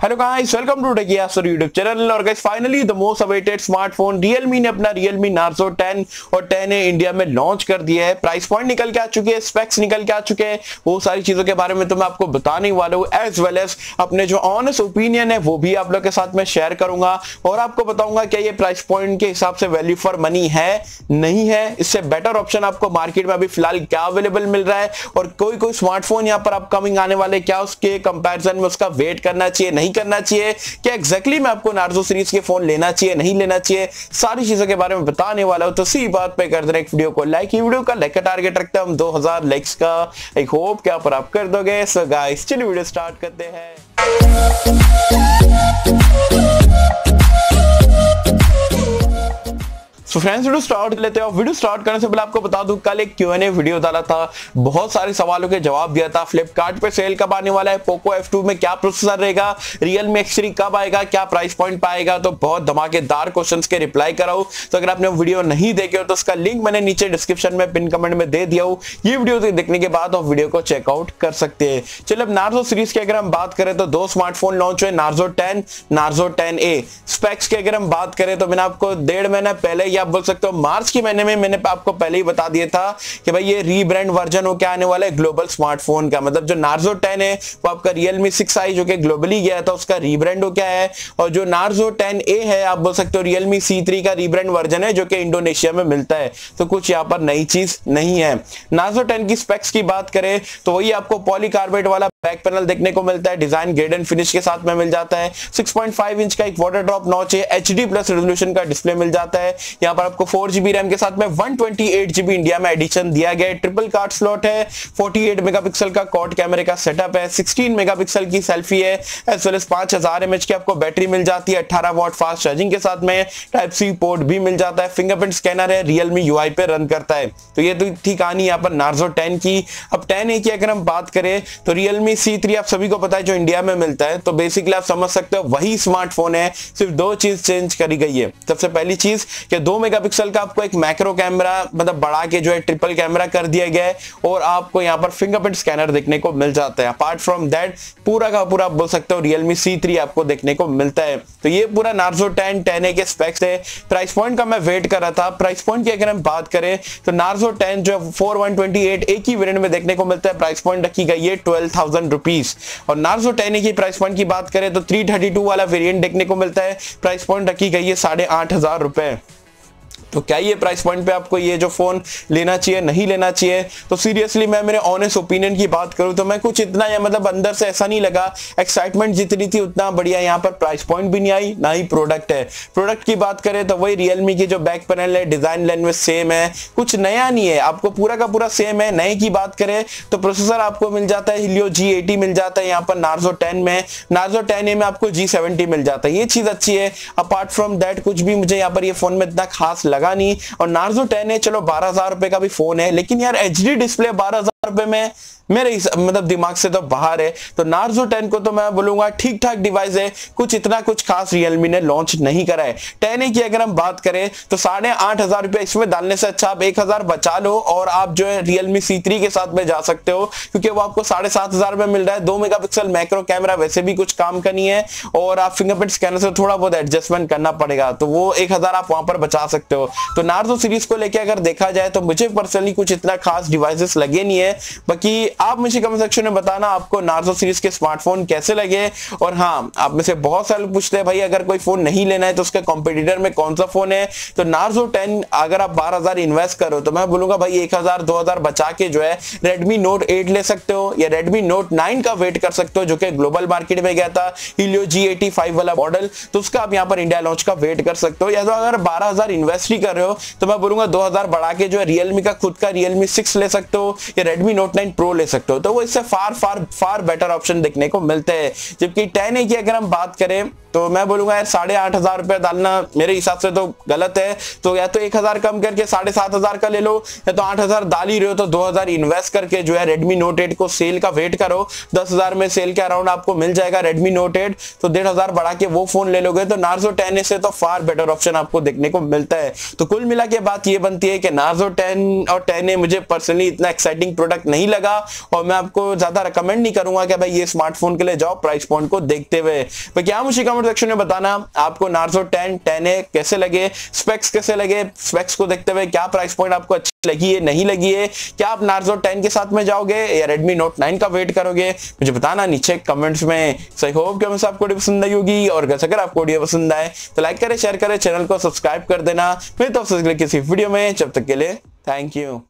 Hello guys, welcome to tech YouTube channel. और guys finally the most awaited smartphone Realme ने अपना Realme NARZO 10 और 10A India में launch कर दिया है। प्राइस पॉइंट निकल के आ चुके हैं, स्पेक्स निकल के आ चुके हैं, वो सारी चीजों के बारे में तो मैं आपको बताने वाला हूँ, एज वेल एज अपने जो ऑनेस्ट ओपिनियन है वो भी आप लोग के साथ में शेयर करूंगा और आपको बताऊंगा क्या ये प्राइस पॉइंट के हिसाब से वैल्यू फॉर मनी है नहीं है, इससे बेटर ऑप्शन आपको मार्केट में अभी फिलहाल क्या अवेलेबल मिल रहा है और कोई स्मार्टफोन यहाँ पर अपकमिंग आने वाले क्या उसके कंपैरिजन में उसका वेट करना चाहिए नहीं करना चाहिए, क्या एग्जैक्टली मैं आपको नार्जो सीरीज के फोन लेना चाहिए नहीं लेना चाहिए, सारी चीजों के बारे में बताने वाला हूं। तो सी बात पे कर देना एक वीडियो को लाइक, ये वीडियो का लाइक का टारगेट रखते हैं हम 2000 लाइक्स का। आई होप क्या पर आप कर दोगे। सो गाइस चलिए वीडियो स्टार्ट करते हैं। सो फ्रेंड्स वीडियो स्टार्ट लेते हैं। वीडियो स्टार्ट करने से पहले आपको बता दूं कल एक Q&A वीडियो डाला था, बहुत सारे सवालों के जवाब दिया था। फ्लिपकार्ट पे सेल कब आने वाला है, पोको F2 में क्या प्रोसेसर रहेगा, Realme X3 कब आएगा, क्या प्राइस पॉइंट पाएगा, तो बहुत धमाकेदार क्वेश्चंस के रिप्लाई कराऊं। तो अगर आपने वीडियो नहीं देखे हो तो उसका लिंक मैंने नीचे डिस्क्रिप्शन में पिन कमेंट में दे दिया हूं। ये वीडियो देखने के बाद आप वीडियो को चेकआउट कर सकते हैं। चलिए अब नार्जो सीरीज की अगर हम बात करें तो दो स्मार्टफोन लॉन्च हुए, नार्जो 10, नार्जो 10A। स्पेक्स की अगर हम बात करें तो मैंने आपको 1.5 महीना पहले आप बोल सकते हो मार्च के महीने में मैंने आपको पहले ही बता दिया था कि भाई ये रीब्रांड वर्जन हो क्या आने वाला है ग्लोबल स्मार्टफोन का। मतलब जो नार्जो 10 है वो आपका Realme 6i जो कि ग्लोबली गया था उसका रीब्रांड हो क्या है, और जो नार्जो 10A है आप बोल सकते हो Realme C3 का रीब्रांड वर्जन है जो कि इंडोनेशिया में मिलता है। तो कुछ यहाँ पर नई चीज नहीं है। नार्जो 10 की स्पेक्स की बात करें तो वही आपको पॉलीकार्बोनेट वाला बैक पैनल देखने को मिलता है, डिजाइन ग्रेड एंड फिनिश के साथ में मिल जाता है। 6.5 इंच का एक वाटर ड्रॉप नॉच है, HD प्लस रेजोल्यूशन का डिस्प्ले मिल जाता है। यहाँ पर आपको 4GB रैम के साथ में 128GB इंडिया में एडिशन दिया गया है। ट्रिपल कार्ड स्लॉट है, 48 मेगापिक्सल का क्वाड कैमरे का सेटअप है, 16 मेगापिक्सल की सेल्फी है, एज वेल एज 5000 mAh की आपको बैटरी मिल जाती है, 18 वाट फास्ट चार्जिंग के साथ में टाइप सी पोर्ट भी मिल जाता है, फिंगरप्रिंट स्कैनर है, Realme UI पे रन करता है। तो ये तो थी कहानी यहाँ पर नार्जो 10 की। अब 10A की अगर हम बात करें तो Realme C3 आप सभी को पता है जो इंडिया में मिलता है। तो बेसिकली आप समझ सकते हो वही स्मार्टफोन है, सिर्फ दो चीज चेंज करी गई है। सबसे पहली चीज कि 2 मेगापिक्सल का आपको एक मैक्रो कैमरा मतलब बढ़ा के जो है ट्रिपल कैमरा कर दिया गया है और आपको यहाँ पर फिंगरप्रिंट स्कैनर देखने को मिल जाता है। अपार्ट फ्रॉम दैट पूरा का पूरा आप बोल सकते हो Realme C3 आपको देखने को मिलता है। तो ये पूरा नार्जो 10 10A के स्पेक्स है। प्राइस पॉइंट का मैं वेट कर रहा था। प्राइस पॉइंट की अगर हम बात करें तो नार्जो 10 जो 4128 एक ही वेरिएंट में देखने को मिलता है, प्राइस पॉइंट रखी गई है 12,000 रुपीज। और नार्जो 10A की प्राइस पॉइंट की बात करें तो 332 वाला वेरिएंट देखने को मिलता है, प्राइस पॉइंट रखी गई है 8,500 रुपए। तो क्या ये प्राइस पॉइंट पे आपको ये जो फोन लेना चाहिए नहीं लेना चाहिए? तो सीरियसली मैं मेरे ऑनेस्ट ओपिनियन की बात करूं तो मैं कुछ इतना या मतलब अंदर से ऐसा नहीं लगा, एक्साइटमेंट जितनी थी उतना बढ़िया यहाँ पर प्राइस पॉइंट भी नहीं आई ना ही प्रोडक्ट है। प्रोडक्ट की बात करें तो वही Realme की जो बैक पैनल है, डिजाइन लैंग्वेज सेम है, कुछ नया नहीं है, आपको पूरा का पूरा सेम है। नए की बात करें तो प्रोसेसर आपको मिल जाता है Helio G80 मिल जाता है यहाँ पर नार्जो 10 में, नार्जो 10A में आपको G70 मिल जाता है, ये चीज अच्छी है। अपार्ट फ्रॉम दैट कुछ भी मुझे यहाँ पर ये फोन में इतना खास लगा नहीं। और नार्जो 10 है चलो 12,000 रुपए का भी फोन है, लेकिन यार HD डिस्प्ले 12,000 रुपए में मेरे मतलब दिमाग से तो बाहर है। तो नार्जो 10 को तो मैं बोलूंगा ठीक ठाक डिवाइस है, कुछ इतना कुछ खास Realme ने लॉन्च नहीं करा है। 10A की अगर हम बात करें तो 8,500 रुपए इसमें डालने से अच्छा आप 1,000 बचा लो और आप जो है Realme C3 के साथ में जा सकते हो, क्योंकि वो आपको 7,500 रुपए मिल रहा है। 2 मेगापिक्सल मैक्रो कैमरा वैसे भी कुछ काम का नहीं है और आप फिंगरप्रिंट स्कैनर से थोड़ा बहुत एडजस्टमेंट करना पड़ेगा, तो वो 1,000 आप वहां पर बचा सकते हो। तो नार्जो सीरीज को लेकर अगर देखा जाए तो मुझे पर्सनली कुछ इतना खास डिवाइसेस लगे नहीं है। बाकी आप मुझे कमेंट सेक्शन में बताना आपको नार्जो सीरीज के स्मार्टफोन कैसे लगे। और हाँ, आप में से बहुत सारे लोग पूछते हैं भाई अगर कोई फोन नहीं लेना है तो उसके कॉम्पिटिटर में कौन सा फोन है, तो नार्जो 10 अगर आप 12,000 इन्वेस्ट करो तो मैं बोलूंगा भाई 1,000 2,000 बचा के जो है Redmi Note 8 ले सकते हो या Redmi Note 9 का वेट कर सकते हो जो कि ग्लोबल मार्केट में गया था, Helio G85 वाला मॉडल, तो उसका आप यहाँ पर इंडिया लॉन्च का वेट कर सकते हो। या तो अगर 12,000 इन्वेस्ट ही कर रहे हो तो मैं बोलूंगा 2,000 बढ़ा के जो है Realme का खुद का Realme 6 ले सकते हो या Redmi Note 9 Pro ले सकते हो, तो वो इससे फार बेटर ऑप्शन देखने को मिलते हैं। जबकि 10A की अगर हम बात करें तो मैं बोलूंगा यार 8,500 रुपए डालना मेरे हिसाब से तो गलत है। तो या तो 1,000 कम करके 7,500 का ले लो, या तो 8,000 डाल ही रहे हो तो 2,000 इन्वेस्ट करके जो है Redmi Note 8 को सेल का वेट करो। 10,000 में सेल के अराउंड आपको मिल जाएगा Redmi Note 8, तो 1,500 बढ़ा के वो फोन ले लोगे तो नार्जो 10A से तो फार बेटर ऑप्शन आपको देखने को मिलता है। तो कुल मिला के बात ये बनती है कि नार्जो 10 और 10A मुझे पर्सनली इतना एक्साइटिंग प्रोडक्ट प्रोडक्ट नहीं लगा और मैं आपको ज्यादा रिकमेंड नहीं करूंगा कि भाई ये स्मार्टफोन के लिए जाओ प्राइस पॉइंट को देखते हुए। तो क्या मुझे कमेंट सेक्शन में बताना आपको नार्जो 10 10A कैसे लगे, स्पेक्स कैसे लगे, स्पेक्स को देखते हुए क्या प्राइस पॉइंट आपको अच्छी लगी है नहीं लगी है, क्या आप नार्जो 10 के साथ में जाओगे या Redmi Note 9 का वेट करोगे, मुझे बताना नीचे कमेंट्स में। सही होप कि हमें आपको वीडियो पसंद आई होगी और अगर आपको वीडियो पसंद आए तो लाइक करें, शेयर करें, चैनल को सब्सक्राइब कर देना। फिर तो किसी वीडियो में, जब तक के लिए थैंक यू।